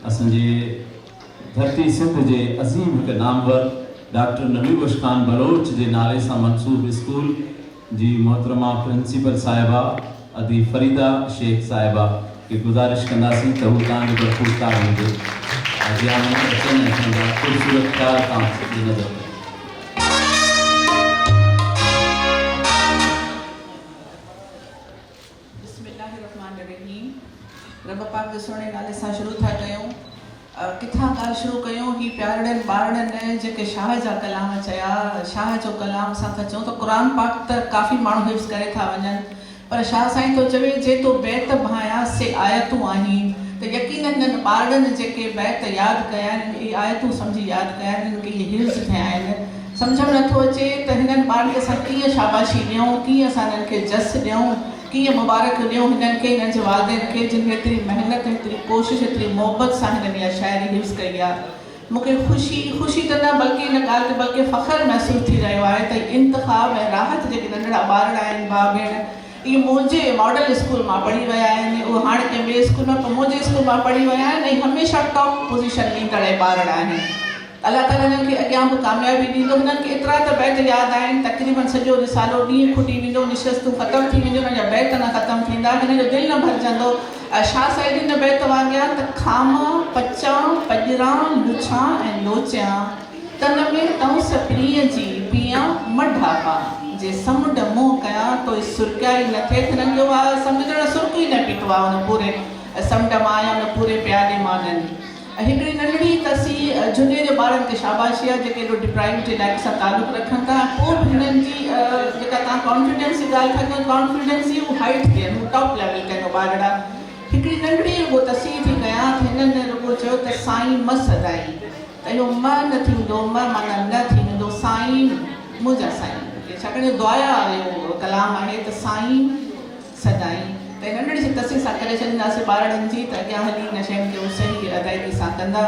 असांजे धरती सिंध जे अज़ीम हिकु नामवर डॉक्टर नबी बख्श खान बलोच जे नाले सां मनसूब स्कूल जी मोहतरमा प्रिंसिपल साहिबा अदी फरीदा शेख साहिबा खे गुज़ारिश कंदासीं त हू तव्हांजे भरपूर तारीफ़ ॾिए अॻियां अचनि असांजा ख़ूबसूरत ख़्याल तव्हांजी नज़र रब पाक जे सुहिणे नाले सां शुरू था कयूं। किथां ॻाल्हि शुरू कयूं ही प्यारड़नि ॿारड़नि जेके शाह जा कलाम चया, शाह जो कलाम सां था चऊं त क़ुरान पाक त काफ़ी माण्हू हिफ़्ज़ करे था वञनि, पर शाह साईं तो चवे जे तो बैत भाया से आयतूं आहिनि त यकीनन हिननि ॿारड़नि जेके बैत यादि कया आहिनि इहे आयतूं सम्झी यादि कया आहिनि, हिननि खे इहे हिफ़्ज़ थिया आहिनि। सम्झ में नथो अचे त हिननि ॿारनि खे असां कीअं शाबाशी ॾियूं, कीअं असां हिननि खे जस ॾियूं, कीअं मुबारक ॾियूं हिननि खे, हिननि जे वालिदैन खे जिन एतिरी महिनत एतिरी कोशिशि एतिरी मोहबत सां हिननि इहा शाइरी हिफ़्ज़ कई आहे। मूंखे ख़ुशी त न बल्कि हिन ॻाल्हि ते बल्कि फ़ख़्रु महसूसु थी रहियो आहे त इंतिख़ाब ऐं राहत जेके नंढड़ा ॿार आहिनि भाउ भेण इहे मुंहिंजे मॉडल स्कूल मां पढ़ी विया आहिनि, उहे हाणे कंहिं ॿिए स्कूल मां मुंहिंजे स्कूल मां पढ़ी विया आहिनि ऐं हमेशह टॉप पोज़ीशन ॾींदड़ ॿार आहिनि। अलाह ताला हिननि खे अॻियां बि कामयाबी ॾींदो। हिननि खे एतिरा त बैत यादि आहिनि, तक़रीबन सॼो रिसालो ॾींहुं खुटी वेंदो, निशस्तूं ख़तमु थी वेंदियूं, हुननि जा बैत न ख़तमु थींदा, हिन जो दिलि न भरिजंदो। शाह साहिब हिन बैत वाॻिया त खामा पचा पजरा लुछा ऐं लोचिया तन में तऊं सप्रीअ जी पिया मढा पा जे समुंड मुंहुं कयां तो सुरकाई न थिए। हिननि जो आहे समुंड ॼण सुर्क ई न पीतो आहे हुन पूरे समुंड मां या हुन पूरे प्याले मां न। हिकिड़ी नंढड़ी तसी झुने जे ॿारनि खे शाबाशी आहे जेके एॾो डिप्राइव्ड इलाइक़े सां तालुक़ु रखनि था। पोइ बि हिननि जी जेका तव्हां कॉन्फिडेंस जी ॻाल्हि था कयो, कॉन्फिडेंस जी हू हाइट थियनि, हू टॉप लेवल ते ॿारड़ा। हिकिड़ी नंढड़ी रुॻो तस्वीर थी कयां त हिननि रुॻो चयो त साईं म सदाई, त इहो म न थींदो, म माना न थींदो, साईं मुंहिंजा साईं, छाकाणि दुआया जो कलाम आहे त साईं सदाई। त नंढड़ी सी तस्वीर सां करे छॾींदासीं ॿारनि जी त अॻियां हली हिन शयुनि खे सही अदायगी सां कंदा।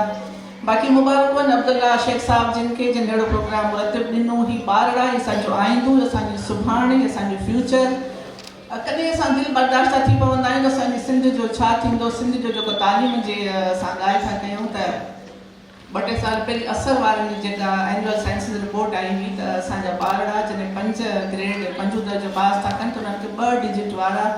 बाक़ी मुबारकनि अब्दुल्ला शेख साहिब जिन खे जिन अहिड़ो प्रोग्राम मुरतब ॾिनो, ही ॿारड़ा असांजो आईंदो, असांजी सुभाणे, असांजो फ्यूचर। कॾहिं असां दिलि बर्दाश्त थी पवंदा आहियूं त असांजी सिंध जो छा थींदो। सिंध जो जेको तालीम जे असां ॻाल्हि था कयूं त 2 साल पहिरीं असर वारनि जी जेका एनुअल साइंसिस रिपोर्ट आई हुई त असांजा ॿारड़ा जॾहिं 5 ग्रेड 5 दर्जो पास था कनि त उन्हनि खे 2 डिजिट वारा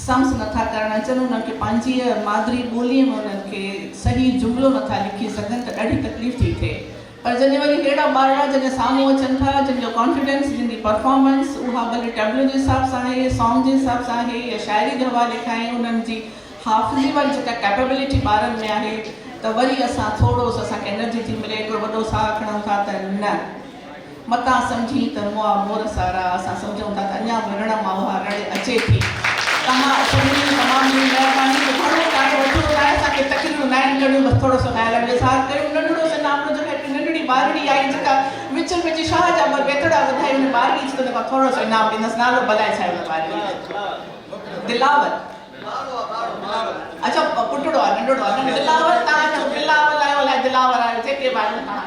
सम्स नथा करणु अचनि, उन्हनि खे पंहिंजी मादिरी ॿोलीअ में उन्हनि खे सही जुमिलो नथा लिखी सघनि त ॾाढी तकलीफ़ थी थिए। पर जॾहिं वरी अहिड़ा ॿार जॾहिं साम्हूं अचनि था जिन जो कॉन्फिडेंस, जिन जी परफॉर्मेंस उहा भले टेबलो जे हिसाब सां आहे, सॉन्ग जे हिसाब सां आहे या शाइरी जे हवाले खां आहे, उन्हनि जी हाफ़िज़ी वारी जेका कैपेबिलिटी ॿारनि में आहे त वरी असां थोरो सो असांखे एनर्जी थी मिले, हिकिड़ो वॾो साह खणूं था त न मतां सम्झी त मुआ मोर सारा, असां सम्झूं था त अञा बि रण मां उहा रड़ अचे थी। तमामु महिरबानी घणो टाइम वठो आहे, असांखे तकलीफ़ूं न आहिनि करियूं, बसि थोरो सो ॻाल्हि विसार कयूं। नंढड़ो सो नालो जो हिकिड़ी नंढड़ी ॿारड़ी आई जेका विच में जी शाह जा बेतड़ा ॿुधाई, हुन ॿारड़ी त हुन खां थोरो सो इनाम ॾींदसि। नालो भलाए छा हुन ॿारड़ी? दिलावर। अच्छा पुटड़ो आहे, नंढड़ो आहे, दिलावर। तव्हां बिलावर आहियो अलाए दिलावर आहियो, जेके ॿार तव्हां